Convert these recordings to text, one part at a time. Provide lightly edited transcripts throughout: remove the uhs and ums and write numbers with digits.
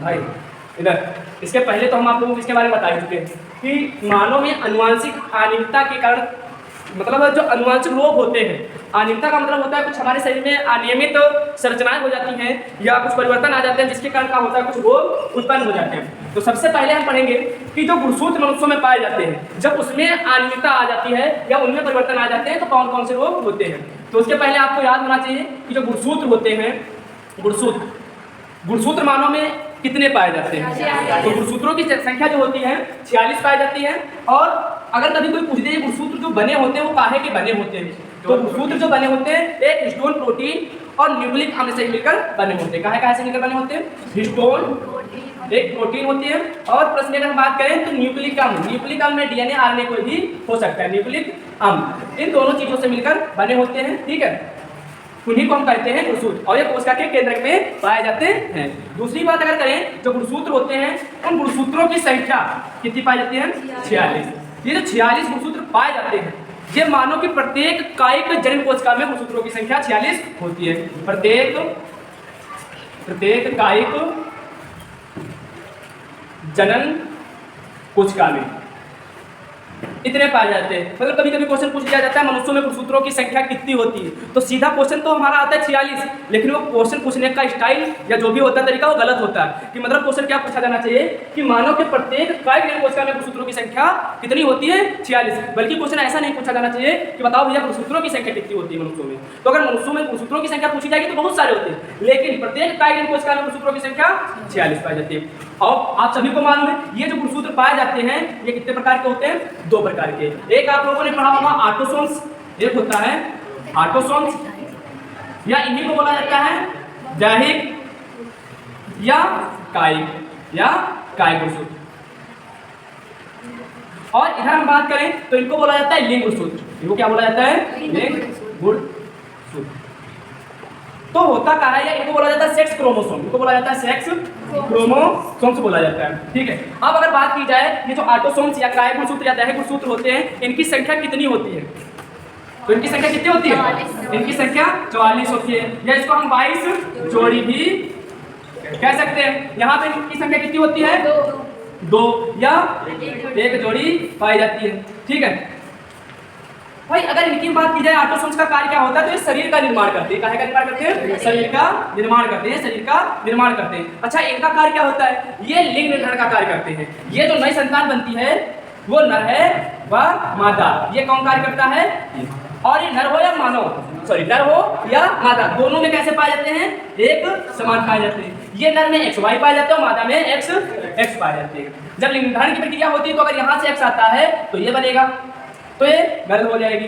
भाई इधर, इसके पहले तो हम आप लोगों को इसके बारे में बता ही चुके हैं कि मानव में अनुवांशिक अनियमितता के कारण, मतलब जो अनुवांशिक रोग होते हैं, अनियमितता का मतलब होता है कुछ हमारे शरीर में अनियमित संरचनाएं हो जाती हैं या कुछ परिवर्तन आ जाते हैं जिसके कारण क्या होता है, कुछ रोग उत्पन्न हो जाते हैं। तो सबसे पहले हम पढ़ेंगे कि जो गुणसूत्र मनुष्यों में पाए जाते हैं, जब उसमें अनियमितता आ जाती है या उनमें परिवर्तन आ जाते हैं तो कौन कौन से रोग होते हैं। तो उसके पहले आपको याद होना चाहिए कि जो गुणसूत्र होते हैं, गुणसूत्र मानव में कितने पाए जाते हैं। तो गुणसूत्रों की संख्या जो होती है 46 पाई जाती है। और अगर कभी कोई पूछ दे गुणसूत्र जो बने होते हैं वो काहे के बने होते हैं, तो गुणसूत्र जो बने होते हैं एक हिस्टोन प्रोटीन और न्यूक्लिक अम्ल से मिलकर बने होते हैं। काहे से मिलकर बने होते हैं, हिस्टोन एक प्रोटीन होती है, और प्रश्न अगर हम बात करें तो न्यूक्लिक अम्ल में डीएनए आरएनए कोई भी हो सकता है। न्यूक्लिक अम्ल इन दोनों चीजों से मिलकर बने होते हैं, ठीक है। उन्हीं को हम कहते हैं गुणसूत्र, और ये कोशिका के केंद्र में पाए जाते हैं। दूसरी बात अगर करें, जो गुणसूत्र होते हैं उन गुणसूत्रों की संख्या कितनी पाई जाती है, 46। ये जो 46 गुणसूत्र पाए जाते हैं, ये मानव की प्रत्येक कायिक जन्म कोशिका में गुणसूत्रों की संख्या 46 होती है। प्रत्येक कायिक जनन कोशिका में इतने पाए जाते हैं। मतलब कभी कभी क्वेश्चन पूछ लिया जाता है मनुष्यों में गुणसूत्रों की संख्या कितनी होती है, तो सीधा क्वेश्चन तो हमारा आता है 46, लेकिन वो क्वेश्चन पूछने का स्टाइल या जो भी होता है तरीका वो गलत होता है। कि मतलब क्वेश्चन क्या पूछा जाना चाहिए कि मानव के प्रत्येक कायिक कोशिका में गुणसूत्रों की संख्या कितनी होती है, 46। बल्कि क्वेश्चन ऐसा नहीं पूछा जाना चाहिए कि बताओ भैया गुणसूत्रों की संख्या कितनी होती है मनुष्यों में। तो अगर मनुष्यों में गुणसूत्रों की संख्या पूछी जाएगी तो बहुत सारे होते हैं, लेकिन प्रत्येक कायिक कोशिका में गुणसूत्रों की संख्या 46 पाई जाती है। और आप सभी को मालूम है ये जो गुणसूत्र पाए जाते हैं ये कितने प्रकार के होते हैं, 2 प्रकार के। एक आप लोगों ने पढ़ा होगा ऑटोसोम्स, एक होता है ऑटोसोम्स, या इन्हीं को बोला जाता है दैहिक या कायिक गुणसूत्र। और इधर हम बात करें तो इनको बोला जाता है लिंग गुणसूत्र। इनको क्या बोला जाता है, लिंग गुणसूत्र। तो होता क्या है, या इनको बोला जाता है सेक्स क्रोमोसोम, इनको बोला जाता है सेक्स क्रोमोसोम्स बोला जाता है, ठीक है। अब अगर बात की जाए ये जो ऑटोसोम्स या कायिक गुणसूत्र या दैहिक गुणसूत्र होते हैं, इनकी संख्या कितनी होती है, तो इनकी संख्या कितनी होती है, इनकी संख्या 44 होती है, या इसको हम 22 जोड़ी भी कह सकते हैं। यहाँ पे इनकी संख्या कितनी होती है, 2 या 1 जोड़ी पाई जाती है, ठीक है भाई। अगर इनकी बात की जाए ऑटोसोम्स का कार्य क्या होता है, तो ये शरीर का निर्माण करते हैं। काहे का निर्माण करते हैं, शरीर का निर्माण करते हैं, शरीर का निर्माण करते हैं। अच्छा, इनका कार्य क्या होता है, ये लिंग निर्धारण का कार्य करते हैं। ये जो नई संतान बनती है वो नर है व मादा, ये कौन कार्य करता है, और ये नर हो या नर हो या मादा दोनों में कैसे पाए जाते हैं, एक समान पाए जाते हैं। ये नर में XY पाए जाते हैं और मादा में X पाए जाते हैं। जब लिंग निर्धारण की प्रक्रिया होती है तो अगर यहाँ से X आता है तो ये बनेगा, तो ये गर्ल हो जाएगी,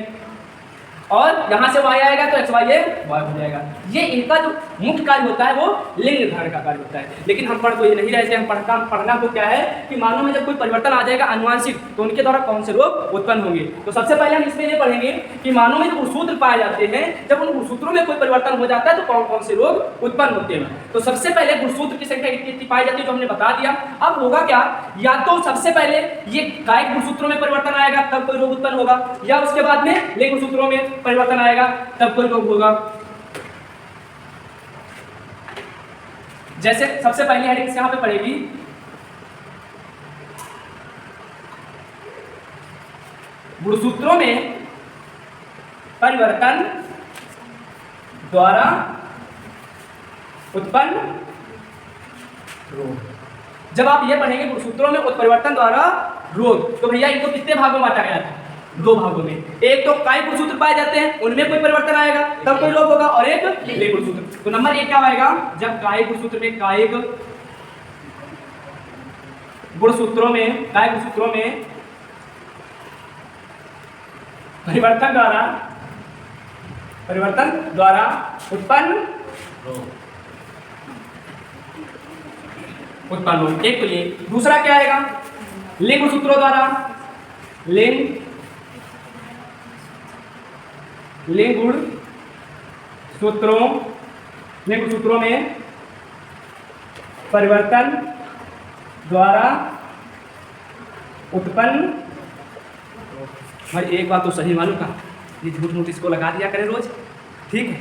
और यहाँ से Y आएगा तो XY ये बॉय हो जाएगा। ये इनका जो मुख्य कार्य होता है वो लिंग निर्धारण का कार्य होता है। लेकिन हम पढ़ तो ये नहीं रहे थे, हम पढ़ना तो क्या है कि मानव में जब कोई परिवर्तन आ जाएगा अनुवांशिक, तो उनके द्वारा कौन से रोग उत्पन्न होंगे। तो सबसे पहले हम इसमें ये पढ़ेंगे कि मानव में जो गुणसूत्र पाए जाते हैं, जब उन गुणसूत्रों में कोई परिवर्तन हो जाता है तो कौन कौन से रोग उत्पन्न होते हैं। तो सबसे पहले गुणसूत्र की संख्या कितनी पाई जाती है जो हमने बता दिया। अब होगा क्या, या तो सबसे पहले ये कायिक गुणसूत्रों में परिवर्तन आएगा तब कोई रोग उत्पन्न होगा, या उसके बाद में लिंग गुणसूत्रों में परिवर्तन आएगा तब कोई रोग होगा। जैसे सबसे पहली हेडिंग यहां पे पड़ेगी गुणसूत्रों में परिवर्तन द्वारा उत्पन्न रोग। जब आप ये पढ़ेंगे गुणसूत्रों में परिवर्तन द्वारा रोग, तो भैया इनको कितने भागों में बांटा गया था, 2 भागों में। एक तो कायिक गुणसूत्र पाए जाते हैं उनमें कोई परिवर्तन आएगा तब कोई रोग होगा, और एक लिंग गुणसूत्र। तो नंबर 1 क्या आएगा, जब कायिक गुणसूत्रों में परिवर्तन द्वारा उत्पन्न हो, एक तो ये। दूसरा क्या आएगा, लिंग गुणसूत्रों द्वारा, लिंग गुणसूत्रों में परिवर्तन द्वारा उत्पन्न। भाई एक बात तो सही मालूम का, ये झूठ मूठ इसको लगा दिया करे रोज, ठीक है।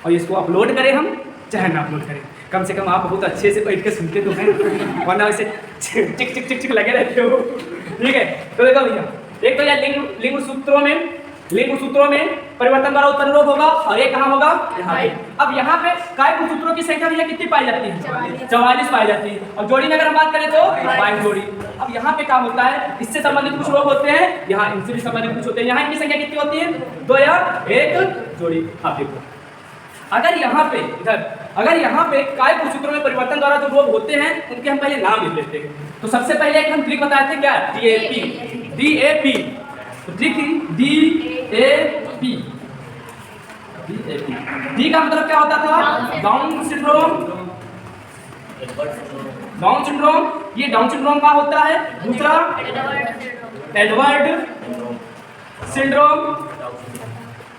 और इसको अपलोड करें हम चाहे ना अपलोड करें, कम से कम आप बहुत अच्छे से बैठ के सुनते तो हैं, वरना वैसे चिक चिक चिक चिक लगे रहते हो। ठीक है, तो देखो भैया, एक तो यह लिंग सूत्रों में परिवर्तन द्वारा उत्पन्न रोग होगा, और एक कहाँ होगा, यहाँ पे। अब यहाँ पे काय गुण सूत्रों की संख्या भैया कितनी पाई जाती है, 44 पाई जाती है, और जोड़ी में अगर हम बात करें तो 22 जोड़ी। अब यहाँ पे क्या होता है, इससे संबंधित कुछ रोग होते हैं, यहाँ इनसे भी संबंधित कुछ होते हैं। यहाँ इनकी संख्या कितनी होती है, 2 या 1 जोड़ी। आप देखो, अगर यहाँ पे काय गुण सूत्रों में परिवर्तन द्वारा जो रोग होते हैं उनके हम पहले नाम लिख लेते हैं। तो सबसे पहले एक हम ट्रिक बताए थे, क्या, DAP। तो ट्रिक DAP। डी का मतलब क्या होता था, डाउन सिंड्रोम। ये डाउन सिंड्रोम का होता है। दूसरा एडवर्ड सिंड्रोम,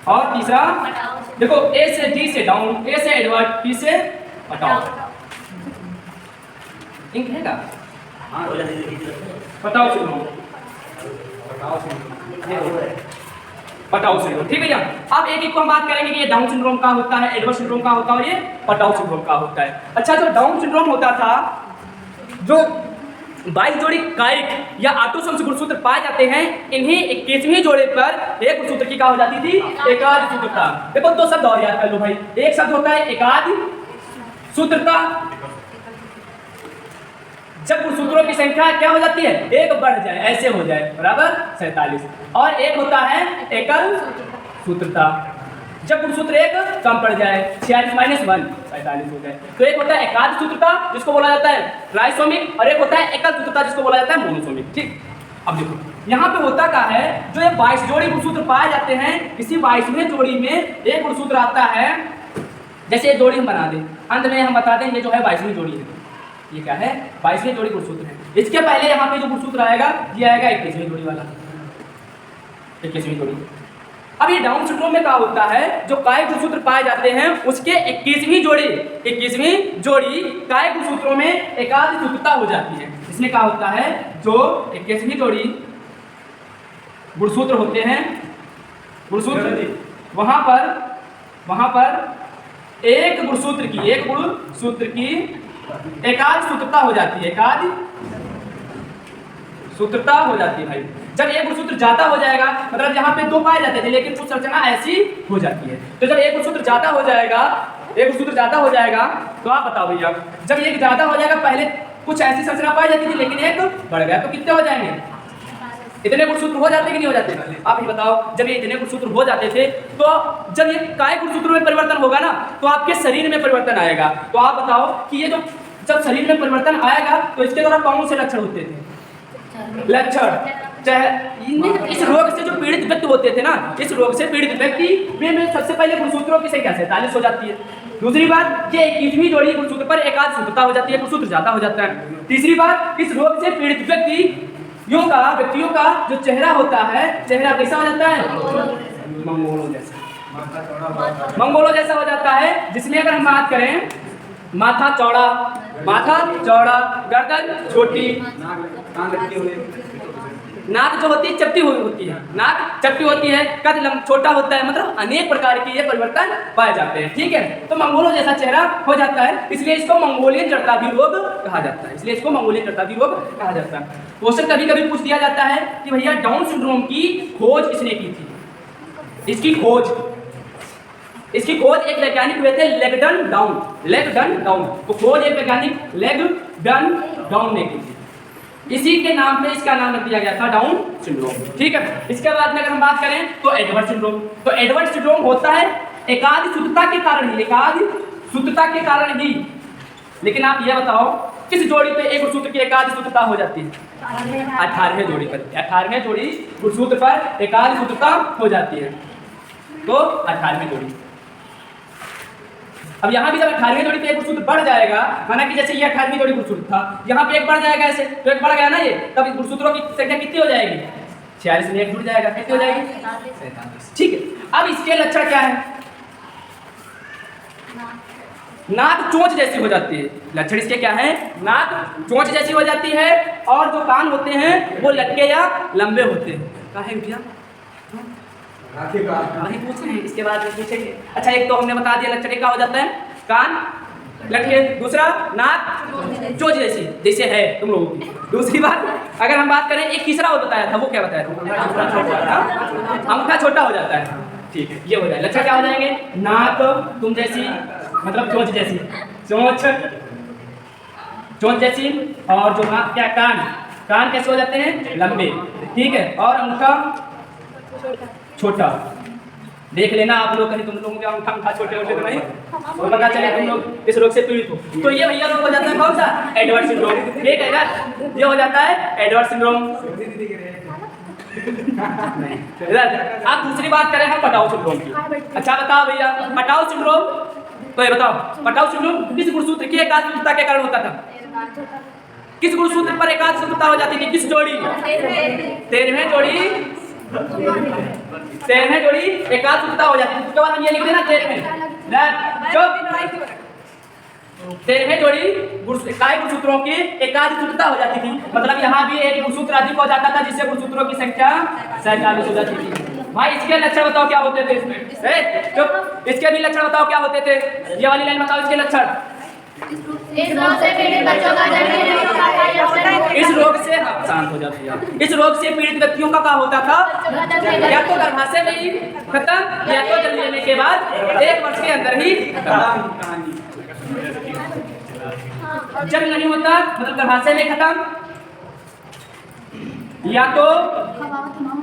और तीसरा देखो ए से डी से डाउन, ए से एडवर्ड, टी से पटाओ। इंक है का, पटाओ सिंड्रोम। ठीक है भैया। अब एक को हम बात करेंगे कि ये डाउन सिंड्रोम का होता है, एडवर्ड सिंड्रोम का होता है, और ये पटाओ सिंड्रोम का होता है। अच्छा, जो डाउन सिंड्रोम होता था, जो 22 जोड़ी कायिक या ऑटोसोम्स गुणसूत्र पाए जाते हैं, इन्हीं 21वीं जोड़े पर एक गुणसूत्र की क्या हो जाती थी, एकाद सूत्रता। देखो 2 शब्द और याद कर लो भाई, एक शब्द होता है एकाद सूत्रता, जब गुणसूत्रों की संख्या क्या हो जाती है, 1 बढ़ जाए, ऐसे हो जाए, बराबर 47। और एक होता है एकल सूत्रता, जब गुणसूत्र 1 कम पड़ जाए, 46 - 1 45 हो जाए। तो एक होता है एकाद सूत्रता जिसको बोला जाता है ट्राइसोमिक, और एक होता है एकल सूत्रता जिसको बोला जाता है मोनोसोमिक। ठीक, अब देखो यहाँ पे होता क्या है, जो ये 22 जोड़ी गुणसूत्र पाए जाते हैं, इसी 22वें जोड़ी में एक गुणसूत्र आता है। जैसे ये जोड़ी हम बना दें, अंत में हम बता दें ये जो है 22वीं जोड़ी है, ये क्या है, 22वीं जोड़ी गुणसूत्र है। इसके पहले यहाँ पे जो गुणसूत्र आएगा, ये आएगा 21वीं जोड़ी वाला, 21वीं जोड़ी। अब ये डाउन सिंड्रोम में क्या होता है, जो काय गुणसूत्र पाए जाते हैं उसके 21वीं जोड़ी काय गुणसूत्रों में एकाद सूत्रता हो जाती है। इसमें क्या होता है, जो 21वीं जोड़ी गुणसूत्र होते हैं, गुणसूत्र वहां पर एक गुणसूत्र की एकाद सूत्रता हो जाती है, एकाद सूत्रता हो जाती है भाई। जब एक गुणसूत्र ज्यादा हो जाएगा, मतलब यहाँ पे 2 पाए जाते थे लेकिन कुछ संरचना ऐसी हो जाती है, तो जब एक गुणसूत्र ज्यादा हो जाएगा, तो आप बताओ भैया, जब एक ज्यादा हो जाएगा, पहले कुछ ऐसी संरचना पाई जाती थी लेकिन एक बढ़ गया, तो कितने हो जाएंगे, इतने गुणसूत्र हो जाते कि नहीं हो जाते? आप ही बताओ, जब ये इतने गुणसूत्र हो जाते थे, तो जब ये काय गुणसूत्रों में परिवर्तन होगा ना, तो आपके शरीर में परिवर्तन आएगा। तो आप बताओ कि ये जो जब शरीर में परिवर्तन आएगा, तो इसके द्वारा कौन से लक्षण होते थे, इस रोग से जो पीड़ित व्यक्ति होते थे ना, इस रोग से पीड़ित व्यक्ति में सबसे पहले गुणसूत्रों की संख्या 47 हो जाती है। दूसरी बात, ये 21वीं जोड़ी गुणसूत्र पर एकाद सूत्रता हो जाती है, गुणसूत्र ज्यादा हो जाता है। तीसरी बात, इस रोग से पीड़ित व्यक्तियों का जो चेहरा होता है, चेहरा कैसा हो जाता है, मंगोलो जैसा हो जाता है, जिसमें अगर हम बात करें, माथा चौड़ा, गर्दन छोटी, नाक जो होती है चपटी होती है, कद छोटा होता है, मतलब अनेक प्रकार के ये परिवर्तन पाए जाते हैं। ठीक है, तो मंगोलो जैसा चेहरा हो जाता है, इसलिए इसको मंगोलियन जड़तावी रोग कहा जाता है। क्वेश्चन कभी कभी पूछ दिया जाता है कि भैया डाउन सिंड्रोम की खोज किसने की थी। इसकी खोज एक वैज्ञानिक हुए थे, लेगडन डाउन। तो खोज एक वैज्ञानिक लेगडन डाउन ने की थी। इसी के नाम पे इसका नाम रख दिया गया था डाउन सिंड्रोम। ठीक है, इसके बाद में अगर हम बात करें तो एडवर्ड सिंड्रोम होता है एकाद सूत्रता के कारण ही। लेकिन आप ये बताओ, किस जोड़ी पे एक गुणसूत्र की एकाद सूत्रता हो जाती है? 18वें जोड़ी पर, 18वें जोड़ी गुणसूत्र पर एकाद सूत्रता हो जाती है, तो 18वें जोड़ी। अब यहाँ भी जब 18वें जोड़ी पे एक गुणसूत्र बढ़ जाएगा, माना कि जैसे ये 18वीं जोड़ी गुणसूत्र था, यहाँ पे एक बढ़ जाएगा ऐसे, तो एक बढ़ गया ना ये, तब इस गुणसूत्रों की संख्या कितनी हो जाएगी? 46 में एक जुड़ जाएगा, कितनी हो जाएगी? 47। ठीक है, अब इसके लक्षण क्या है? नाक चोंच जैसी हो जाती है। लक्षण इसके क्या है? नाक चोंच जैसी हो जाती है, और जो कान होते हैं वो लटके या लंबे होते हैं। क्या है भैया? वही पूछ रहे हैं, इसके बाद में पूछेंगे। अच्छा, एक तो हमने बता दिया लक्षण क्या हो जाता है, कान लटके, दूसरा नाक चोंच जैसी जैसे है तुम लोगों की। दूसरी बात अगर हम बात करें, एक तीसरा वो बताया था, वो क्या बताया था, अंगूठा छोटा हो जाता है। ठीक है, ये हो जाए लक्षण क्या हो जाएंगे, नाक तुम जैसी, मतलब चोंच जैसी, चोंच जैसी, और जो नाक क्या, कान कैसे हो जाते हैं, लंबे। ठीक है, और अंगूठा छोटा। देख लेना आप लोग, कहीं तुम लोगों के अंगूठा छोटे छोटे तो नहीं, तो पता चले तुम लोग इस रोग से पीड़ित हो। तो ये भैया लोग हो जाता है कौन सा, एडवर्ड सिंड्रोम। ठीक है ना, ये हो जाता है एडवर्ड सिंड्रोम। आप दूसरी बात करें हम पटाउ सिंड्रोम की। अच्छा बताओ भैया, पटाउ सिंड्रोम, तो ये बताओ पटाउ सिंड्रोम किस गुणसूत्र की एकाग्रता के कारण होता था, किस गुणसूत्र पर एकाग्रता हो जाती थी, किस जोड़ी, 13वें जोड़ी एकाग्रता हो जाती थी। उसके बाद हम ये लिख देना 13वें जोड़ी गुणसूत्रों की एकाग्रता हो जाती थी। मतलब यहाँ भी एक गुणसूत्र अधिक हो जाता था, जिससे गुणसूत्रों की संख्या 47 हो जाती थी। भाई इसके लक्षण बताओ क्या होते थे इसमें, चुप, इसके भी लक्षण बताओ क्या होते थे, ये वाली लाइन बताओ इसके लक्षण। इस रोग से पीड़ित बच्चों का इस रोग से शांत हो जाती है, इस रोग से पीड़ित व्यक्तियों का क्या होता था, या तो गर्भाशय में ही खत्म, या तो जन्म लेने के बाद 1 वर्ष के अंदर ही खत्म। जब नहीं होता मतलब गर्भाशय में खत्म, या तो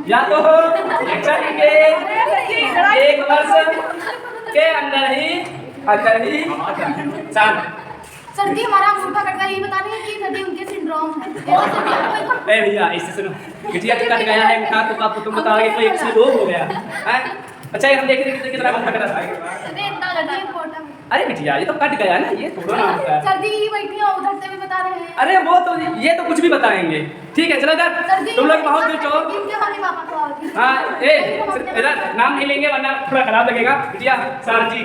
जन्म के 1 वर्ष के अंदर ही शांत। सर्दी हमारा अंगूठा कट गया, ये बता रहे हैं कि सर्दी उनके सिंड्रोम है। ए भैया इससे सुनो, बिटिया तो कट गया है अंगूठा, तो आप तुम बताओगे तो एक से 2 हो गया है। अच्छा हम देख रहे कितना अंगूठा कटा था। अरे बिटिया ये तो कट गया ना, ये थोड़ा ना होता है। सर्दी बैठी हो उधर से भी बता रहे हैं। अरे वो तो ये तो कुछ भी बताएंगे। ठीक है चलो इधर, तुम लोग बहुत दुष्ट हो। हाँ इधर नाम नहीं लेंगे वरना थोड़ा खराब लगेगा। बिटिया सर जी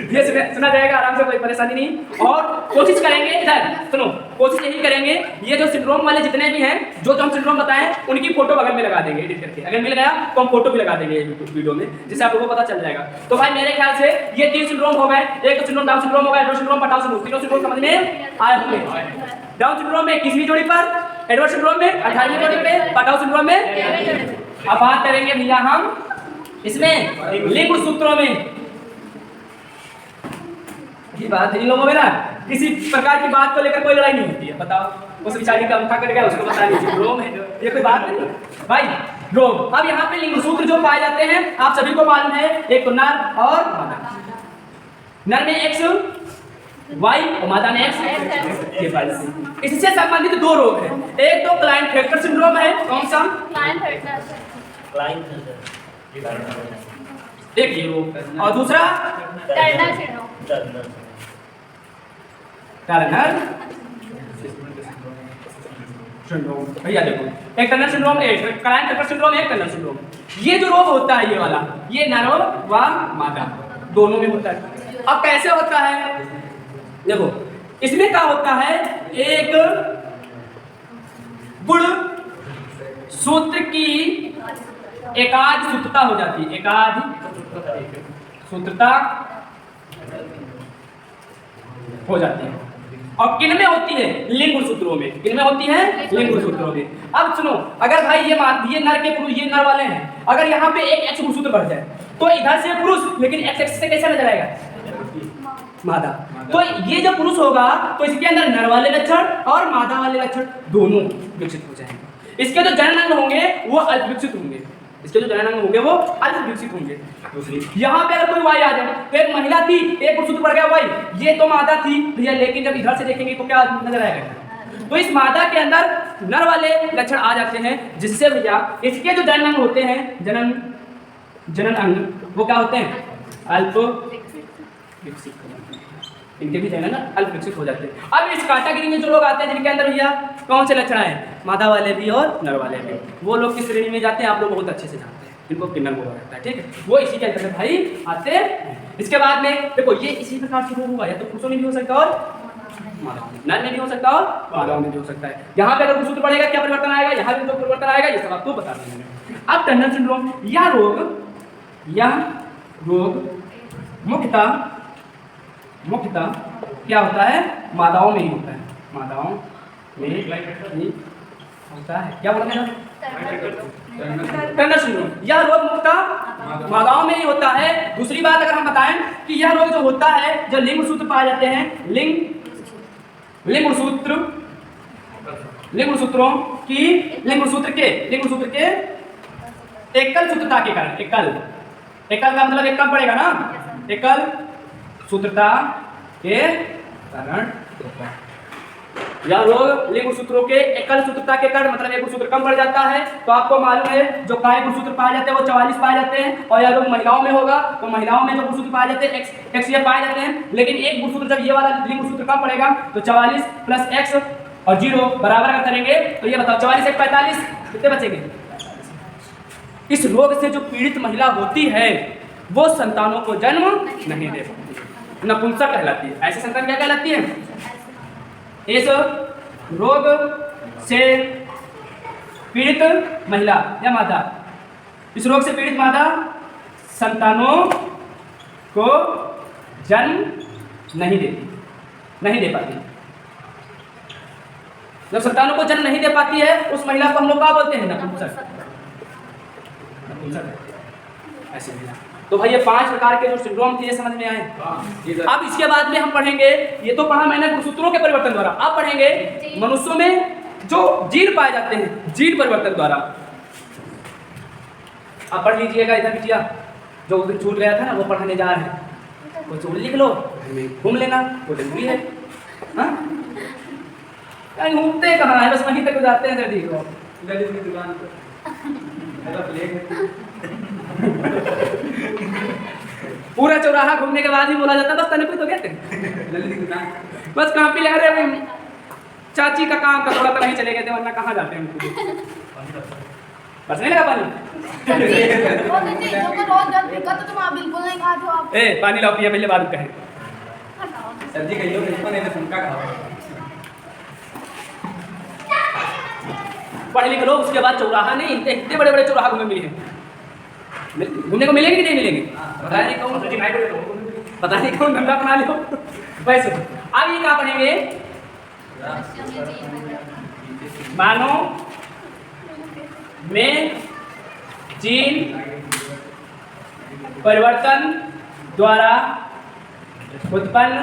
ये सुना जाएगा आराम से, कोई परेशानी नहीं। और कोशिश करेंगे, इधर सुनो, कोशिश यही करेंगे ये जो सिंड्रोम वाले जितने भी हैं, जो हम सिंड्रोम बताएं उनकी फोटो बगल में लगा देंगे एडिट करके। अगर मिल गया तो हम फोटो भी लगा देंगे वीडियो में, जिससे आप लोगों को पता चल जाएगा। तो भाई मेरे ख्याल से ये 3 सिंड्रोम हो गए, एक तो सिंड्रोम डाउन सिंड्रोम हो गया, एडवर्ड सिंड्रोम, पटाउ सिंड्रोम। तीनों सिंड्रोम समझ में आए होंगे। डाउन सिंड्रोम में 21वीं जोड़ी पर, एडवर्ड सिंड्रोम में 18वीं जोड़ी पे, पटाउ सिंड्रोम में। अब बात करेंगे भैया हम इसमें लिंग गुणसूत्रों में। ये बात है इन लोगों में ना, किसी प्रकार की बात को लेकर कोई लड़ाई नहीं होती है। बताओ उस बेचारी का अंगूठा कट गया, उसको बता दीजिए रोग है, ये कोई बात नहीं भाई, रोग। अब यहाँ पे लिंग गुणसूत्र जो पाए जाते हैं आप सभी को मालूम है, एक तो नर और मादा। नर में X Y और मादा में X ये बात है। इससे संबंधित 2 रोग है, एक तो क्लाइनफेल्टर सिंड्रोम है, कौन सा, एक ये रोग, और दूसरा टर्नर सिंड्रोम। भैया देखो, एक टर्नर सिंड्रोम, एक क्लाइनफेल्टर सिंड्रोम, एक टर्नर सिंड्रोम। ये जो रोग होता है ये वाला, ये नर व मादा दोनों में होता है। अब कैसे होता है देखो, इसमें क्या होता है, एक गुण सूत्र की एकाध सूत्रता हो जाती है, एकाध सूत्रता हो जाती है। और किन में होती है, लिंग गुणसूत्रों में। किन में होती है, लिंग गुणसूत्रों में। अब सुनो, अगर भाई ये नर के पुरुष, ये नर वाले हैं, अगर यहाँ पे एक X गुणसूत्र बढ़ जाए तो इधर से पुरुष, लेकिन X से कैसे नजर आएगा, मादा। तो ये जो पुरुष होगा तो इसके अंदर नर वाले लक्षण और मादा वाले लक्षण दोनों विकसित हो जाएंगे। इसके जो जनन अंग होंगे वो अल्प विकसित होंगे, इसके जो जनन अंग होंगे वो अल्प विकसित होंगे। यहाँ पे अगर कोई वाई आ जाए, तो एक महिला थी, एक गुणसूत्र बढ़ गया वाई, ये तो मादा थी भैया, लेकिन जब इधर से देखेंगे तो क्या नजर आएगा, तो इस मादा के अंदर नर वाले लक्षण आ जाते हैं, जिससे भैया इसके जो जनन अंग होते हैं, जनन अंग वो क्या होते हैं, अल्प विकसित, इनके भी जनन अल्प विकसित हो जाते हैं। अब इस कैटेगरी में जो लोग आते हैं जिनके अंदर भैया कौन से लक्षण है, मादा वाले भी और नर वाले भी, वो लोग किस श्रेणी में जाते हैं आप लोग बहुत अच्छे से जानते हैं, इनको किन्नर बोला जाता है। ठीक है, वो इसी के अंदर भाई आते हैं। इसके बाद में देखो ये इसी प्रकार से रोग हुआ, या तो पुरुषों में भी हो सकता है और नर में भी हो सकता है और मादाओं में भी हो सकता है। यहाँ पे अगर गुणसूत्र बढ़ेगा क्या परिवर्तन आएगा, यहाँ भी तो परिवर्तन आएगा, ये सब आपको बता देंगे। अब टर्नर सिंड्रोम, यह रोग मुख्यतः क्या होता है, मादाओं में ही होता है, मादाओं में ही होता है। क्या बोला मैंने? टर्नर सिंड्रोम, यह रोग मुख्यतः मादाओं में ही होता है। दूसरी बात अगर हम बताएं कि यह रोग जो होता है, जो लिंग गुणसूत्र पाए जाते हैं, लिंग गुणसूत्र के एकल सूत्रता के कारण, एकल का मतलब एक कम पड़ेगा ना, एकल सूत्रता के कारण होता है। यह रोग लिंग गुणसूत्रों के एकल सूत्रता के कारण, मतलब एक गुणसूत्र कम पड़ जाता है। तो आपको मालूम है जो काय गुणसूत्र पाए जाते हैं वो 44 पाए जाते हैं, और यह रोग महिलाओं में होगा तो महिलाओं में जो गुणसूत्र पाए जाते हैं एक्स ये पाए जाते हैं। लेकिन एक गुणसूत्र जब ये वाला लिंग गुणसूत्र कम पड़ेगा तो 44 प्लस एक्स और 0 बराबर अगर करेंगे तो ये बताओ 44 एक 45 कितने बचेंगे? इस रोग से जो पीड़ित महिला होती है वो संतानों को जन्म नहीं दे पाती, नपुंसक कहलाती है। ऐसी संतान क्या कहलाती है? इस रोग से पीड़ित महिला या माता, इस रोग से पीड़ित माता संतानों को जन्म नहीं दे पाती। जब संतानों को जन्म नहीं दे पाती है उस महिला को हम लोग क्या बोलते हैं? नपुंसक। ऐसे महिला। तो भाई ये 5 प्रकार के जो सिंड्रोम थे ये समझ में आए। अब इसके बाद में हम पढ़ेंगे, ये तो पढ़ा मैंने गुणसूत्रों के परिवर्तन द्वारा, अब पढ़ेंगे मनुष्यों में जो जीन पाए जाते हैं, जीन परिवर्तन द्वारा। अब पढ़ लीजिएगा, इधर बिटिया जो उस दिन छूट गया था ना वो पढ़ाने जा रहे हैं, वो छूट लिख लो, घूम लेना, वो जरूरी है। कहीं घूमते कहाँ है, बस वहीं तक जाते हैं। ललित की दुकान पर पूरा चौराहा घूमने के बाद ही बोला जाता बस तने पे तो गए थे ललित की दुकान, बस कापी ले रहे हैं, चाची का काम का थोड़ा तो नहीं चले गए थे, वरना कहाँ जाते हैं? बस नहीं लगा पानी। बिल्कुल नहीं खा जो आप। ए पानी लाओ, पिया पहले बात कहे। सब्जी कहियो किसको नहीं तो फुनका खाओ। पढ़ लिख लो, उसके बाद चौराहा नहीं, इतने बड़े बड़े चौराहा घूमने को मिलेंगे कि नहीं मिलेंगे? पता नहीं कौन धंधा बना लो वैसे। अब ये क्या पढ़ेंगे? मानव में जीन परिवर्तन द्वारा उत्पन्न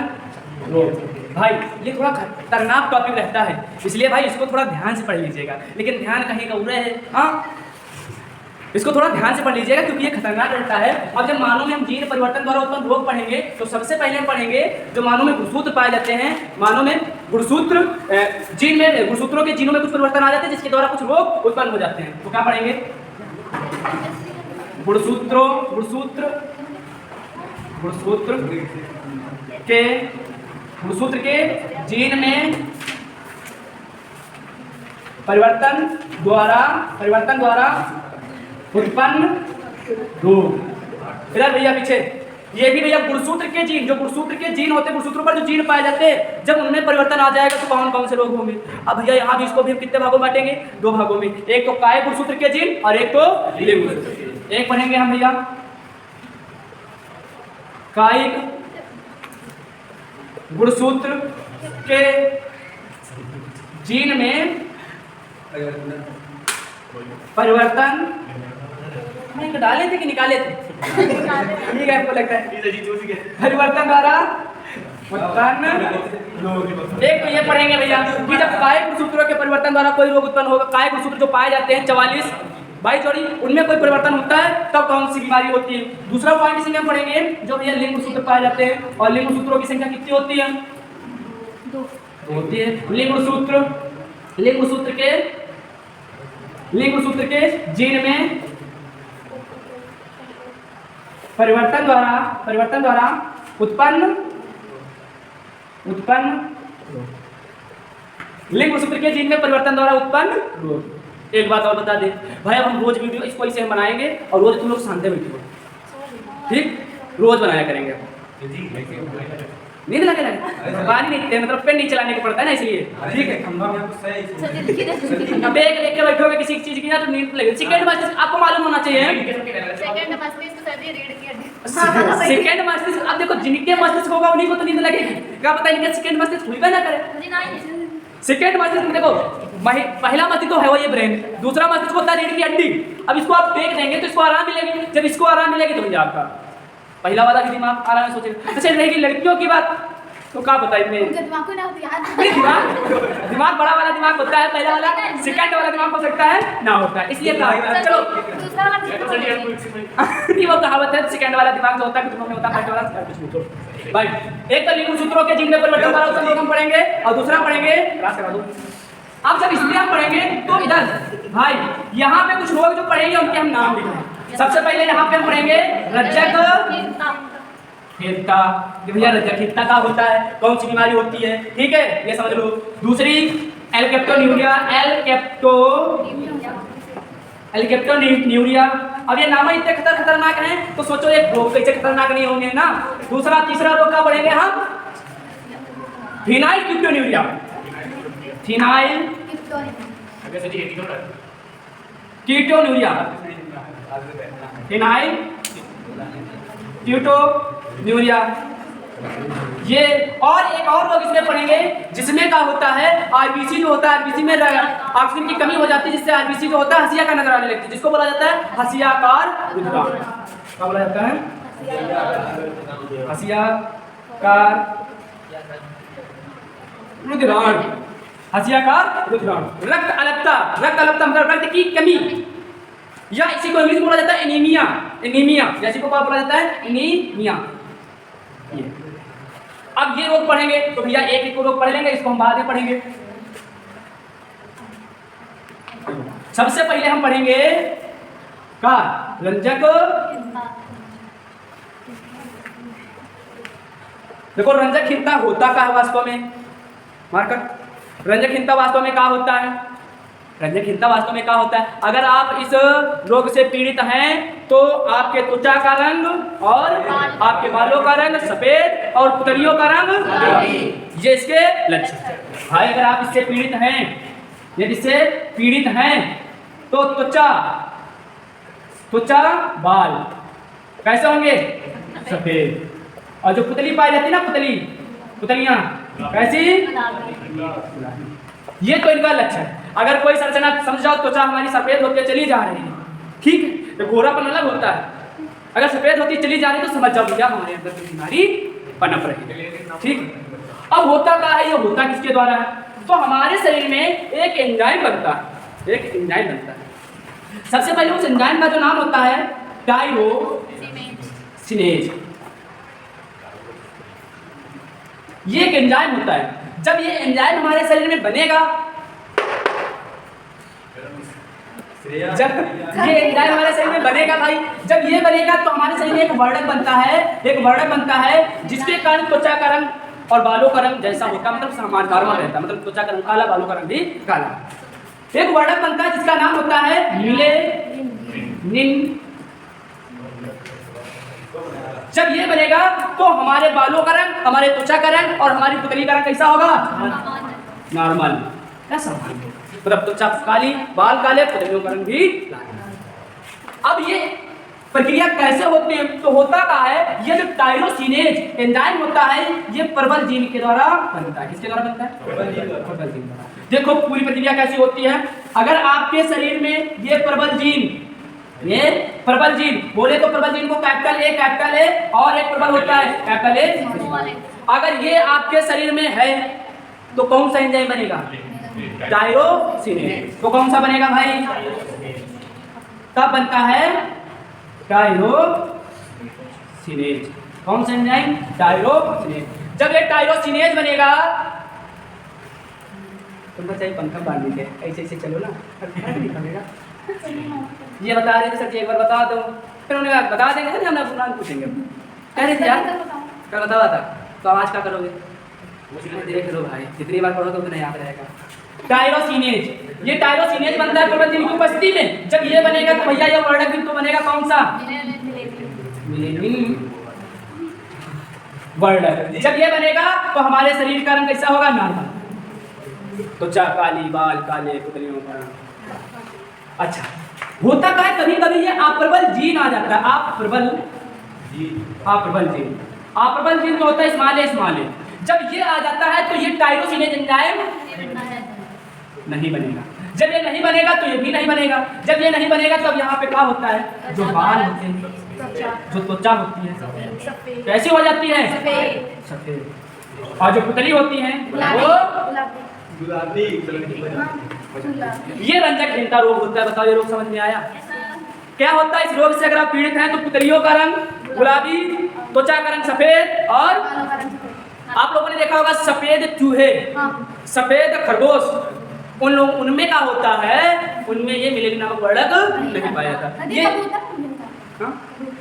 रोग। भाई ये थोड़ा खतरनाक टॉपिक रहता है, इसलिए भाई इसको थोड़ा ध्यान से पढ़ लीजिएगा। लेकिन ध्यान कहीं का उड़े है, हाँ इसको थोड़ा ध्यान से पढ़ लीजिएगा क्योंकि ये खतरनाक रहता है। अब जब मानव में हम जीन परिवर्तन द्वारा उत्पन्न रोग पढ़ेंगे तो सबसे पहले हम पढ़ेंगे जो मानव में गुणसूत्र पाए जाते हैं। मानव में गुणसूत्र जीन में गुणसूत्रों के जीनों में कुछ परिवर्तन आ जाते हैं जिसके द्वारा कुछ रोग उत्पन्न हो जाते हैं। तो क्या पढ़ेंगे? गुणसूत्र के जीन में परिवर्तन द्वारा उत्पन्न रोग। इधर भैया पीछे, ये भी भैया गुणसूत्र के जीन, जो गुणसूत्र के जीन होते हैं, गुणसूत्रों पर जो जीन पाए जाते हैं, जब उनमें परिवर्तन आ जाएगा तो कौन कौन से रोग होंगे? अब भैया यहाँ भी इसको भी हम कितने भागों में बांटेंगे? 2 भागों में, एक तो काय गुणसूत्र के जीन और एक तो लिंग गुणसूत्र। एक पढ़ेंगे हम भैया कायिक गुणसूत्र के जीन में परिवर्तन डाले थे कि निकाले थे? ठीक है, आपको लगता है परिवर्तन द्वारा उत्पन्न रोग। एक तो ये पढ़ेंगे भैया कि जब काय गुणसूत्रों के परिवर्तन द्वारा कोई रोग उत्पन्न होगा, काय गुणसूत्र जो पाए जाते हैं 44 22 जोड़ी, उनमें कोई परिवर्तन होता है तब कौन सी बीमारी होती है। दूसरा पॉइंट इसी में हम पढ़ेंगे जो भैया लिंग गुणसूत्र पाए जाते हैं, और लिंग गुणसूत्रों की संख्या कितनी होती है? 2 होती है। लिंग गुणसूत्र के जीन में परिवर्तन द्वारा उत्पन्न लिंग गुणसूत्र के जीन में परिवर्तन द्वारा उत्पन्न रोग। एक बात और बता दें भाई, अब हम रोज वीडियो इसको इसे हम बनाएंगे और रोज तुम लोग शांति बैठो, ठीक? रोज बनाया करेंगे। नींद लगे पानी नहीं मतलब पेन नहीं चलाने को पड़ता है ना इसलिए। ठीक है, खंभा में आपको सही अब बैग लेके बैठोगे किसी चीज की ना तो नींद लगेगी। सेकंड मस्तिष्क आपको मालूम होना चाहिए। सेकंड मस्तिष्क तो सर ये रीढ़ की हड्डी। सेकंड मस्तिष्क, अब देखो जिनके मस्तिष्क होगा उन्हीं को तो नींद लगेगी। क्या पता इनके सेकंड मस्तिष्क हुई ना करे। मुझे नहीं सेकंड मस्तिष्क में देखो पहला मस्तिष्क तो है वो ये ब्रेन, दूसरा मस्तिष्क होता है रीढ़ की हड्डी। अब इसको आप फेंक देंगे तो इसको आराम मिलेगी, जब इसको आराम मिलेगी तो आपका पहला वाला भी दिमाग आराम से सोचेगा। अच्छा रहेगी लड़कियों की बात तो क्या बताइए मैं, उनका दिमाग को ना याद दिमाग बड़ा वाला दिमाग होता है, पहला वाला सेकंड वाला दिमाग हो सकता है ना होता है, इसलिए चलो दूसरा वाला नहीं वो कहावत है सेकंड वाला दिमाग जो होता है कितनों में होता है फर्स्ट वाला कुछ नहीं। भाई एक तो लिंग सूत्रों के जिनमें परिवर्तन वाला उसको हम पढ़ेंगे और दूसरा पढ़ेंगे क्लास करा दो। अब जब इसलिए हम पढ़ेंगे तो इधर भाई यहाँ पे कुछ लोग जो पढ़ेंगे उनके हम नाम लिखेंगे। सबसे पहले यहाँ पे हम पढ़ेंगे रज्जक हित्ता कि भैया रज्जक हित्ता का होता है, कौन सी बीमारी होती है, ठीक है ये समझ लो। दूसरी एलकेप्टोन्यूरिया, एलकेप्टोन्यूरिया। अब ये नाम इतने खतरनाक हैं तो सोचो एक रोग कैसे खतरनाक नहीं होंगे ना। दूसरा तीसरा रोग का पढ़ेंगे हम phenyl ketonuria, phenyl ketonuria, phenyl ketonuria. ये और एक और लोग इसमें पढ़ेंगे जिसमें का होता है आरबीसी जो होता है, आरबीसी में ऑक्सीजन की कमी हो जाती है जिससे आरबीसी जो होता है हसिया का नजर आने लगती है, जिसको बोला जाता है हसियाकार रुधिराण। क्या बोला जाता है? हसियाकार रुधिराण, हसियाकार रुधिराण। रक्त अलपता, रक्त अलपता मतलब रक्त की कमी, या इसी को इंग्लिश में बोला जाता है एनीमिया। एनीमिया जैसे को क्या बोला जाता है? एनीमिया। अब ये रोग पढ़ेंगे तो भैया एक एक रोग पढ़ लेंगे, इसको हम बाद में पढ़ेंगे। सबसे पहले हम पढ़ेंगे का रंजक। देखो रंजक हिंता होता का है वास्तव में, मार्कर रंजक हिंता वास्तव में क्या होता है? रंजक हिंता वास्तव में क्या होता है? अगर आप इस रोग से पीड़ित हैं तो आपके त्वचा का रंग और आपके बालों का रंग सफेद और पुतलियों का रंग, ये इसके लक्षण भाई। अगर आप इससे पीड़ित हैं, यदि इससे पीड़ित हैं तो त्वचा बाल कैसे होंगे? सफेद। और जो पुतली पाई जाती है ना, पुतलियां कैसी? ये तो इनका लक्षण है। अगर कोई संरचना समझ जाओ त्वचा हमारी सफेद होती चली जा रही है, ठीक है, तो गोरापन अलग होता है। अगर सफेद होती चली जा रही है तो समझ जाओ भैया हमारे अंदर कोई बीमारी पनप रही है, ठीक। अब होता क्या है? ये होता किसके द्वारा है? तो हमारे शरीर में एक एंजाइम बनता है, एक एंजाइम बनता है। सबसे पहले उस एंजाइम का जो नाम होता है टायरोसिनेज। ये एक एंजाइम होता है। जब ये एंजाइम हमारे शरीर में बनेगा, जब ये एंजाइम हमारे शरीर में बनेगा भाई, जब ये बनेगा तो हमारे शरीर में एक वर्णक बनता है, जिसके कारण त्वचा का रंग और बालों का रंग जैसा होता है, मतलब सामान्य नॉर्मल रहता है, मतलब त्वचा का रंग काला, बालों का रंग भी काला। एक वर्णक बनता है जिसका नाम होता है मेलेनिन। जब ये बनेगा तो हमारे बालों का रंग, हमारे त्वचा का रंग और हमारी पुतली का रंग कैसा होगा? नॉर्मल, ऐसा मतलब त्वचा काली, बाल काले, पुतलियों का रंग भी लाल। अब ये प्रक्रिया कैसे होती है? तो होता क्या है, ये जो टायरोसिनेज एंजाइम होता है ये प्रबल जीन के द्वारा बनता है। किसके द्वारा बनता है? प्रबल जीन द्वारा। देखो पूरी प्रक्रिया कैसी होती है। अगर आपके शरीर में ये प्रबल जीन बोले तो प्रबल जीन को कैपिटल ए और एक प्रबल होता है कैपिटल ए। अगर ये आपके शरीर में है तो कौन सा एंजाइम बनेगा? टायरोसिनेज। तो कौन सा बनेगा भाई? तब बनता है टायरोसिनेज। कौन सा एंजाइम? टायरोसिनेज। जब ये टायरोसिनेज बनेगा, तुम चाहिए पंखा बांध दीजिए, ऐसे ऐसे चलो ना। ये बता रहे थे सर जी, एक बार बता दो। फिर उन्होंने कहा बता देंगे सर, हम अपना पूछेंगे। कह रहे थे यार क्या बतावा था, तो आवाज क्या करोगे? देख लो भाई, जितनी बार पढ़ोगे उतना याद रहेगा। टायरोसिनेज, ये टायरोसिनेज बनता है प्रबल जीन की उपस्थिति में। जब ये बनेगा तो भैया ये वर्णक भी तो बनेगा कौन सा? मेलेनिन। वर्ड। जब ये बनेगा तो हमारे शरीर का रंग कैसा होगा? नॉर्मल। त्वचा काली, बाल काले, पुतलियों का रंग। अच्छा, होता क्या है, कभी कभी ये अप्रबल जीन आ जाता है। अप्रबल जीन, अप्रबल जीन जो होता है स्मॉल। जब ये आ जाता है तो ये टायरोसिनेज एंजाइम नहीं बनेगा। जब ये नहीं बनेगा तो ये भी नहीं बनेगा। जब ये नहीं बनेगा तब यहाँ पे क्या होता है, जो बाल होते हैं, जो त्वचा होती है कैसी हो जाती है? सफेद। और जो पुतली होती है वो गुलाबी। ये रंजकहीनता रोग होता है। बताओ, ये रोग समझ में आया? क्या होता है इस रोग से अगर आप पीड़ित हैं तो पुतलियों का रंग गुलाबी, त्वचा का रंग सफेद, और आप लोगों ने देखा होगा सफेद चूहे, सफेद खरगोश, उनमें क्या होता है, उनमें ये मिलेनियम नामक वर्णक नहीं पाया जाता। ये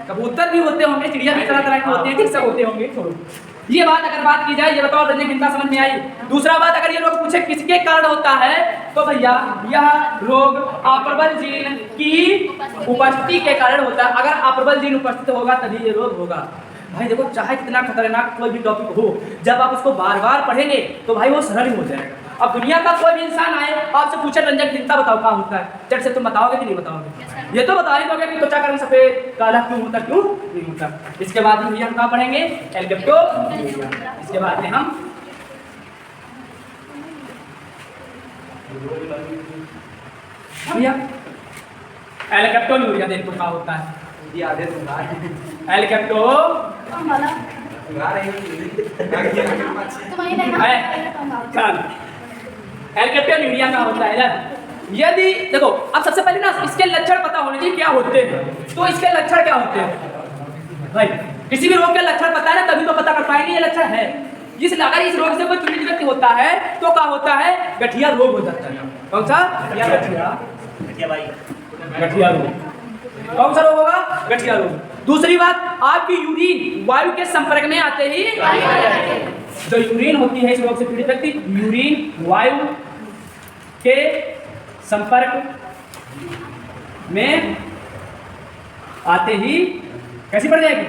कबूतर भी होते होंगे, चिड़िया भी तरह तरह के होते हैं, ठीक सब होते होंगे। छोड़ो ये बात। अगर बात की जाए, ये बताओ रंजकहीनता समझ में आई? दूसरा बात, अगर ये रोग पूछे किसके कारण होता है, तो भैया यह रोग अप्रबल जीन की उपस्थिति के कारण होता है। अगर अप्रबल जीन उपस्थित होगा तभी ये रोग होगा। भाई देखो, चाहे कितना खतरनाक कोई भी टॉपिक हो, जब आप उसको बार बार पढ़ेंगे तो भाई वो सरल हो जाएगा। अब दुनिया का कोई भी इंसान आए, आपसे पूछे रंजकहीनता बताओ क्या होता है, चट से तुम बताओगे कि नहीं बताओगे? ये तो बता ही दोगे कि त्वचा का रंग सफेद काला क्यों होता, क्यों नहीं होता। इसके बाद में हम क्या पढ़ेंगे? एल्केप्टोन्यूरिया। इसके बाद में हम भैया एल्केप्टोन्यूरिया देखो क्या होता है। ये आधे सुना है। एल्केप्टो एल्केप्टोन्यूरिया का होता है यार। यदि देखो, अब सबसे पहले ना इसके लक्षण पता होने चाहिए क्या होते हैं। तो इसके लक्षण क्या होते हैं भाई? किसी भी रोग के लक्षण पता है ना, तभी तो पता कर पाएंगे ये लक्षण है। अगर इस रोग से कोई पीड़ित व्यक्ति होता है तो क्या होता है? गठिया रोग हो जाता है। कौन सा? गठिया रोग। कौन सा रोग होगा? गठिया रोग। दूसरी बात, आपकी यूरिन वायु के संपर्क में आते ही, जो यूरिन होती है इस रोग से पीड़ित व्यक्ति, यूरिन वायु के संपर्क में आते ही कैसी पड़ जाएगी?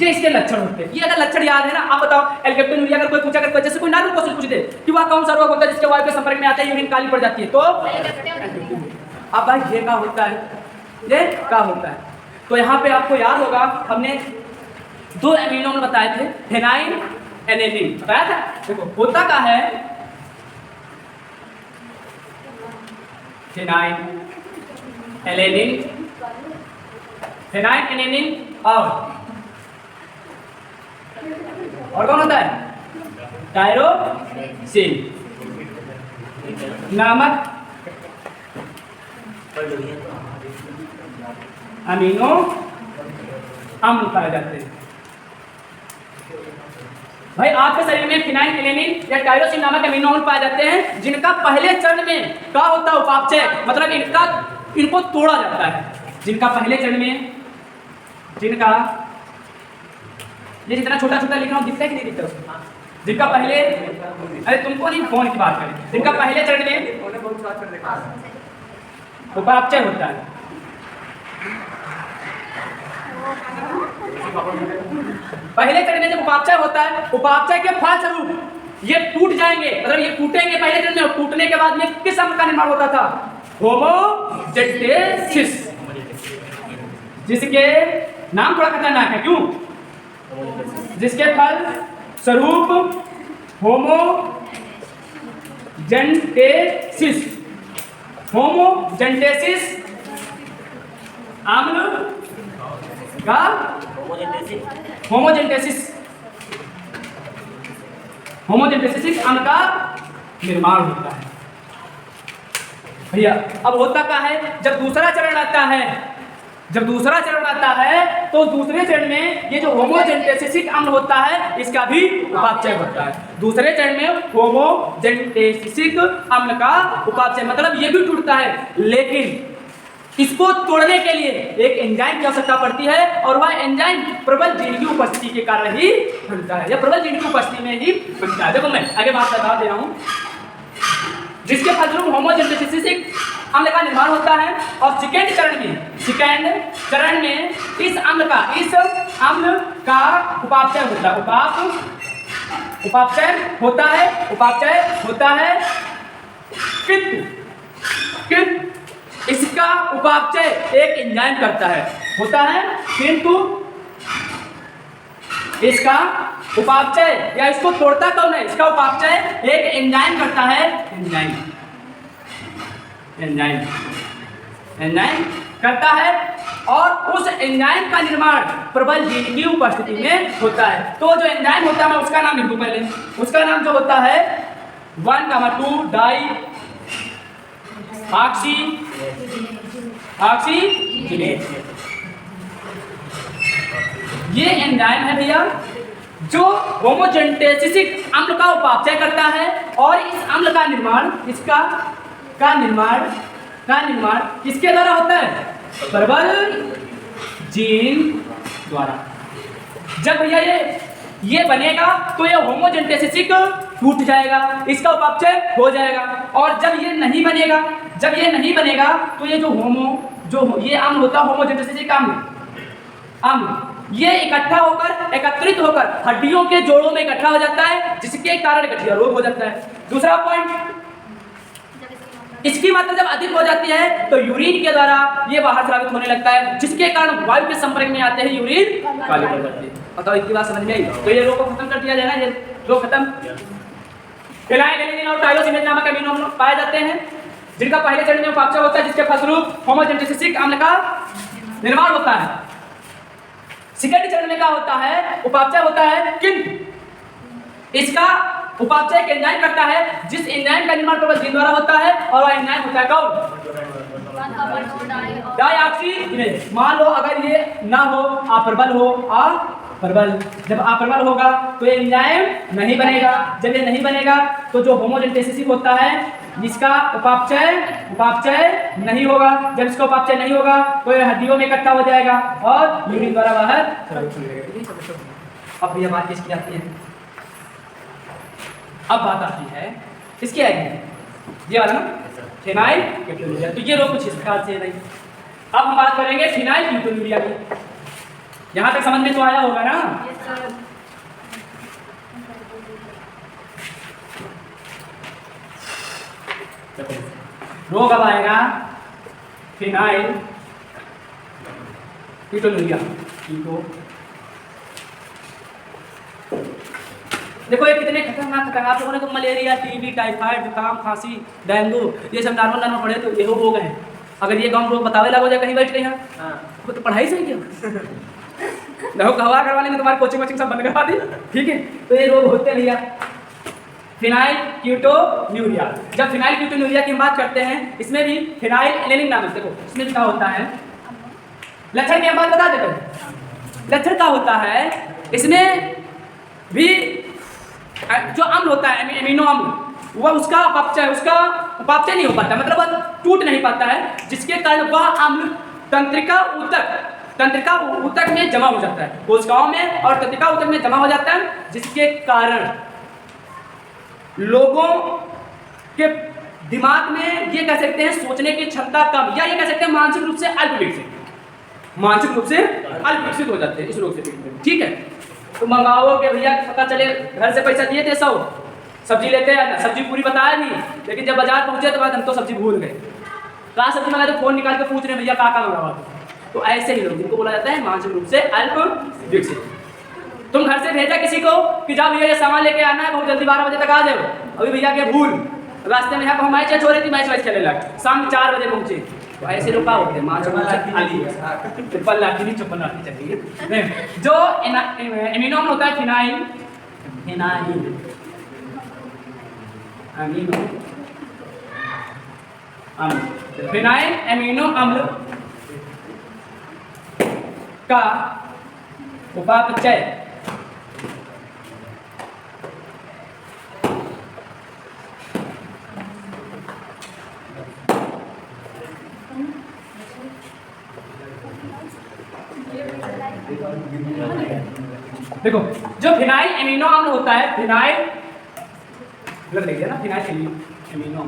ये इसके लक्षण होते हैं। ये अगर लक्षण याद है ना, आप बताओ एल्केप्टोन्यूरिया अगर कोई पूछा कर, जैसे कोई नॉर्मल क्वेश्चन पूछ दे कि वह कौन सा रोग होता है जिसके वायु के संपर्क में आते ही यूरिन काली पड़ जाती है, तो अब भाई ये क्या होता है? ये क्या होता है? तो यहाँ पे आपको याद होगा हमने 2 एमिनो में बताए थे, फेनाइल एलेनिन बताया था। देखो होता क्या है, फेनाइल एलेनिन, फेनाइल एलेनिन और कौन होता है? टायरोसिन नामक अमीनो अम्ल पाए जाते हैं। भाई आपके शरीर में फिनाइल एलेनिन या टायरोसिन नामक अमीनो अम्ल पाए जाते हैं, जिनका पहले चरण में क्या होता है? उपापचय, मतलब इनको तोड़ा जाता है। जिनका पहले चरण में, जिनका ये जितना छोटा छोटा लिखना दिखता है कि नहीं दिखता उसको? जिनका पहले, अरे तुमको नहीं, फोन की बात करें, जिनका पहले चरण में उपापचय होता है, पहले चरण में जब उपापचय होता है, उपापचय के फलस्वरूप ये टूट जाएंगे, मतलब ये टूटेंगे पहले चरण में। टूटने के बाद में किस अम्ल का निर्माण होता था? होमोजेंटेसिस, जिसके नाम थोड़ा खतरनाक है। क्यों? जिसके फल स्वरूप होमोजेंटेसिस, होमोजेंटेसिस अम्ल का, होमोजेंटेसिस अम्ल का निर्माण होता है। भैया अब होता क्या है, जब दूसरा चरण आता है, तो दूसरे चरण में ये जो होमोजेंटेसिस अम्ल होता है, इसका भी उपापचय होता है। दूसरे चरण में होमोजेंटेसिस अम्ल का उपापचय, मतलब ये भी टूटता है, लेकिन इसको तोड़ने के लिए एक एंजाइम की आवश्यकता पड़ती है, और वह एंजाइम प्रबल जीन की उपस्थिति के कारण ही बनता है, या प्रबल जीन की उपस्थिति में ही बनता है। देखो मैं आगे बात बता दे रहा हूँ। जिसके फलस्वरूप होमोजेंटेसिस अम्ल का निर्माण होता है, और सेकेंड चरण में सेकेंड चरण में इस अम्ल का उपापचय होता है किंतु इसका उपापचय एक एंजाइम करता है, किंतु इसका उपापचय या इसको तोड़ता कौन है, इसका उपापचय एक एंजाइम करता है, एंजाइम करता है और उस एंजाइम का निर्माण प्रबल जीन की उपस्थिति में होता है। तो जो एंजाइम होता है मैं उसका नाम लिख दूं पहले, उसका नाम जो होता है 1,2 डाई ऑक्सीजिनेज। ये एंजाइम है भैया जो होमोजेंटेसिस अम्ल का उपापचय करता है और इस अम्ल का निर्माण किसके द्वारा होता है, प्रबल जीन द्वारा। जब भैया ये बनेगा तो ये होमोजेंटेसिस टूट जाएगा, इसका उपापचय हो जाएगा। और जब ये नहीं बनेगा तो ये ये अम्ल होता है होमोजेंटेसिस अम्ल ये एकत्रित होकर हड्डियों के जोड़ों में इकट्ठा हो जाता है, जिसके कारण गठिया रोग हो जाता है। दूसरा पॉइंट, इसकी मात्रा जब अधिक हो जाती है तो यूरिन के द्वारा ये बाहर स्रावित होने लगता है, जिसके कारण वायु के संपर्क में आते हैं यूरिन काली पड़ जाती है। बताओ इतनी बात समझ में आई? तो ये रोग को खत्म कर दिया जाएगा, ये रोग खत्म। फिनाइल और टाइरोसिनेज नामक अमीनो अम्ल पाए जाते हैं जिनका पहले चरण में उपापचय होता है, जिसके फलस्वरूप होमोजेंटेसिस अम्ल का निर्माण होता है। सेकेंड चरण में क्या होता है, उपापचय होता है, किंतु इसका उपापचय एक एंजाइम करता है, जिस एंजाइम का निर्माण प्रबल जीन द्वारा होता है और वह एंजाइम होता है कौन, डाइऑक्सीजिनेज। मान लो अगर ये ना हो, अप्रबल हो, जब अप्रबल होगा तो ये एंजाइम नहीं बनेगा। जब ये नहीं बनेगा तो जो होमोजेंटेसिस होता है इसका उपापचय नहीं होगा। जब इसका उपापचय नहीं होगा तो ये हड्डियों में इकट्ठा हो जाएगा और यूरिन द्वारा बाहर। अब ये बात किसकी आती है, अब बात आती है इसकी आएगी ये वाला ना, फिनाइल कीटोन्यूरिया। तो ये रोग कुछ इस प्रकार से नहीं। अब हम बात करेंगे फिनाइल कीटोन्यूरिया की। यहाँ तक समझ में तो आया होगा ना? रोग अब आएगा फिनाइल कीटोन्यूरिया। देखो ये कितने खतरनाक आप लोगों ने तो मलेरिया, टीबी, टाइफाइड, जुकाम, खांसी, डेंगू ये सब नॉर्मल पढ़े तो ये रोग हैं। अगर ये गाँव रोग बतावे लगो जाए कहीं बैठ के यहाँ वो तो पढ़ाई सही क्या देखो कहवा करवा लेंगे, तुम्हारी कोचिंग सब बंद करवा दी, ठीक है। तो ये रोग होते भैया फिनाइल कीटोन्यूरिया। जब फिनाइल कीटोन्यूरिया की बात करते हैं इसमें भी फिनाइल एलेनिन नाम है। देखो इसमें भी क्या होता है, लक्षण की हम बात बता देते। लक्षण क्या होता है, इसमें भी जो अम्ल होता है एमिनो अम्ल वह उसका उपापचय नहीं हो पाता, मतलब वह टूट नहीं पाता है, जिसके कारण वह अम्ल तंत्रिका ऊतक में जमा हो जाता है, कोशिकाओं में और तंत्रिका ऊतक में जमा हो जाता है, जिसके कारण लोगों के दिमाग में ये कह सकते हैं सोचने की क्षमता कम, या ये कह सकते हैं मानसिक रूप से अल्प विकसित हो जाते हैं इस रोग से, ठीक है। तो मंगाओ के भैया पता चले घर से पैसा दिए थे 100 सब्जी लेते हैं, सब्जी पूरी बताया नहीं, लेकिन जब बाजार पहुंचे तो बाद हम तो सब्जी भूल गए, कहाँ सब्जी मंगाए तो फोन निकाल के पूछ रहे भैया कहाँ मंगावा। तो ऐसे ही लोग जिनको बोला जाता है मानसिक रूप से अल्प विकसित। तुम घर से भेजा किसी को कि जाओ भैया ये सामान लेके आना है, बहुत जल्दी 12 बजे तक आ जाओ, अभी भैया के भूल, रास्ते में यहाँ पर हमारे चेंज हो रही थी, मैच वैच खेलने लगे, शाम 4 बजे पहुंचे। तो ऐसे लोग क्या होते हैं मानसिक रूप से खाली ट्रिपल लाठी नहीं चप्पल लाठी चाहिए। जो एमिनो अम्ल होता है फिनाइल एमिनो अम्ल का उपापचय देखो जो फिनाइल एमिनो अम्ल होता है, फिनाइल लिख ना, फिनाइल एमिनो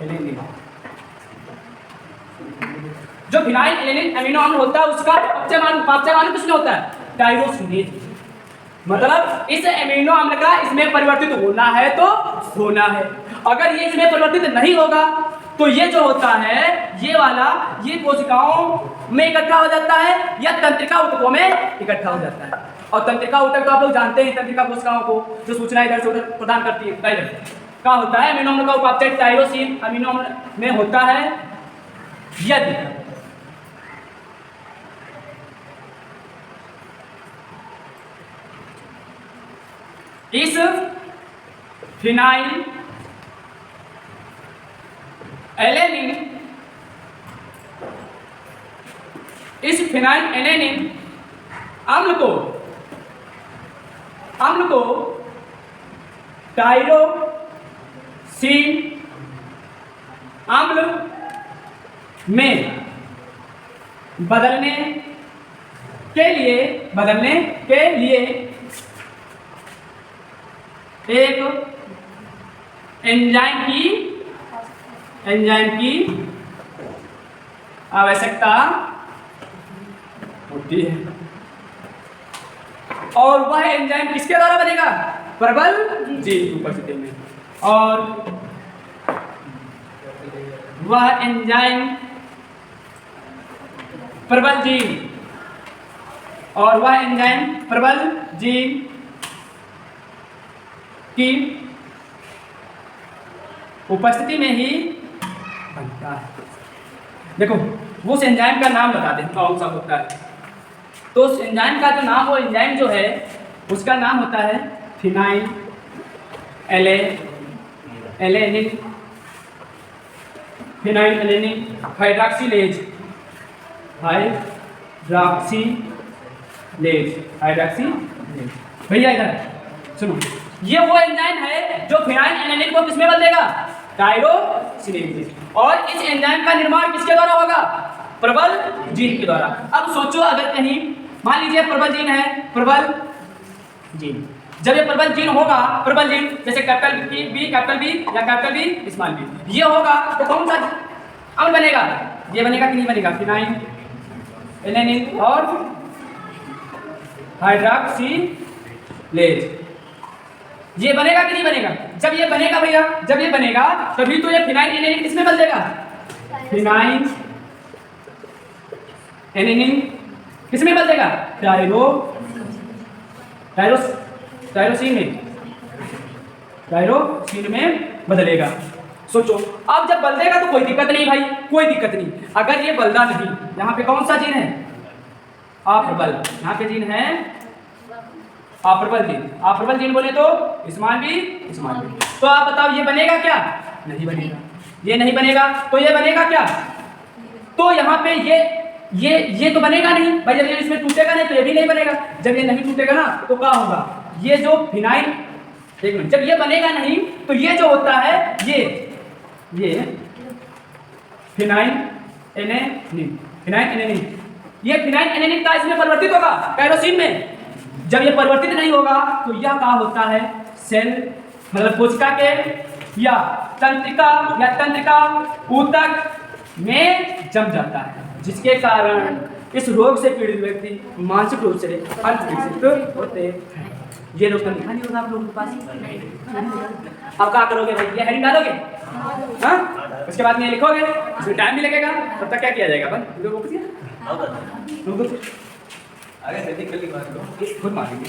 एलेनिन। जो फिनाइल एलेनिन अमीनो अम्ल होता है उसका पापचामान कुछ नहीं होता है, टायरोसिनेज। मतलब इस अमीनो अम्ल का इसमें परिवर्तित होना है तो होना है, अगर ये इसमें परिवर्तित नहीं होगा तो ये जो होता है ये वाला ये कोशिकाओं में इकट्ठा हो जाता है या तंत्रिका ऊतकों में इकट्ठा हो जाता है। और तंत्रिका ऊतक तो आप लोग जानते हैं, तंत्रिका कोशिकाओं को जो सूचना इधर से उधर प्रदान करती है, टाइलर का होता है। अमीनो अम्ल का उपापचय टायरोसिन अमीनो अम्ल में होता है यदि इस फिनाइल एलेनिन अम्ल को टायरोसिन अम्ल में बदलने के लिए एक एंजाइम की आवश्यकता होती है। और वह एंजाइम किसके द्वारा बनेगा? प्रबल जीन की उपस्थिति में। और वह एंजाइम प्रबल जीन की उपस्थिति में ही बनता है। देखो वो उस एंजाइम का नाम बता दें कौन सा होता है। तो उस एंजाइम का जो नाम, वो एंजाइम जो है उसका नाम होता है फिनाइल एलेनिन हाइड्रॉक्सिलेज। भैया इधर सुनो, ये वो एंजाइम है जो फिनाइल एलेनिन को किसमें बदल देगा? टायरोसिनेज। और इस एंजाइम का निर्माण किसके द्वारा होगा? प्रबल जीन के द्वारा। अब सोचो अगर कहीं मान लीजिए प्रबल जीन है, प्रबल जीन, जब ये प्रबल जीन होगा, प्रबल जीन जैसे कैपिटल बी या कैपिटल बी स्मॉल बी, ये होगा तो कौन सा अम्ल बनेगा? ये बनेगा कि नहीं बनेगा? फिनाइल एलेनिन और हाइड्रॉक्सिलेज। ये बनेगा कि नहीं बनेगा? जब ये बनेगा भैया, जब ये बनेगा तभी तो ये फिनाइल एलेनिन किसमें बदल देगा? फिनाइल एलेनिन किसमें बदल देगा? टायरोसिन में बदलेगा। सोचो अब जब बदलेगा तो कोई दिक्कत नहीं भाई, कोई दिक्कत नहीं। अगर ये बदला नहीं, यहाँ पे कौन सा जीन है? अप्रबल। यहाँ पे जीन है अप्रबल जीन बोले तो स्मॉल बी। तो आप बताओ ये बनेगा क्या? नहीं बनेगा। ये नहीं बनेगा तो ये बनेगा क्या? तो यहाँ पे ये तो बनेगा नहीं भाई। जब ये इसमें टूटेगा नहीं तो ये भी नहीं बनेगा। जब ये नहीं टूटेगा ना तो क्या होगा? ये जो फिनाइल, एक मिनट, जब ये बनेगा नहीं तो ये जो होता है ये फिनाइल एलेनिन, ये फिनाइल एलेनिन का इसमें परिवर्तित होगा टायरोसिन में। जब ये परिवर्तित नहीं होगा तो यह क्या होता है? सेल मतलब कोशिका के या तंत्रिका ऊतक में जम जाता है, जिसके कारण इस रोग से पीड़ित व्यक्ति मानसिक रूप से अल्पविकसित होते हैं। ये रोग का निशानी होगा आप लोगों के पास। अब क्या करोगे भाई? ये हेडिंग डालोगे, हाँ? उसके बाद में लिखोगे, इसमें टाइम भी लगेगा। तब तक क्या किया जाएगा? खुद मारेंगे।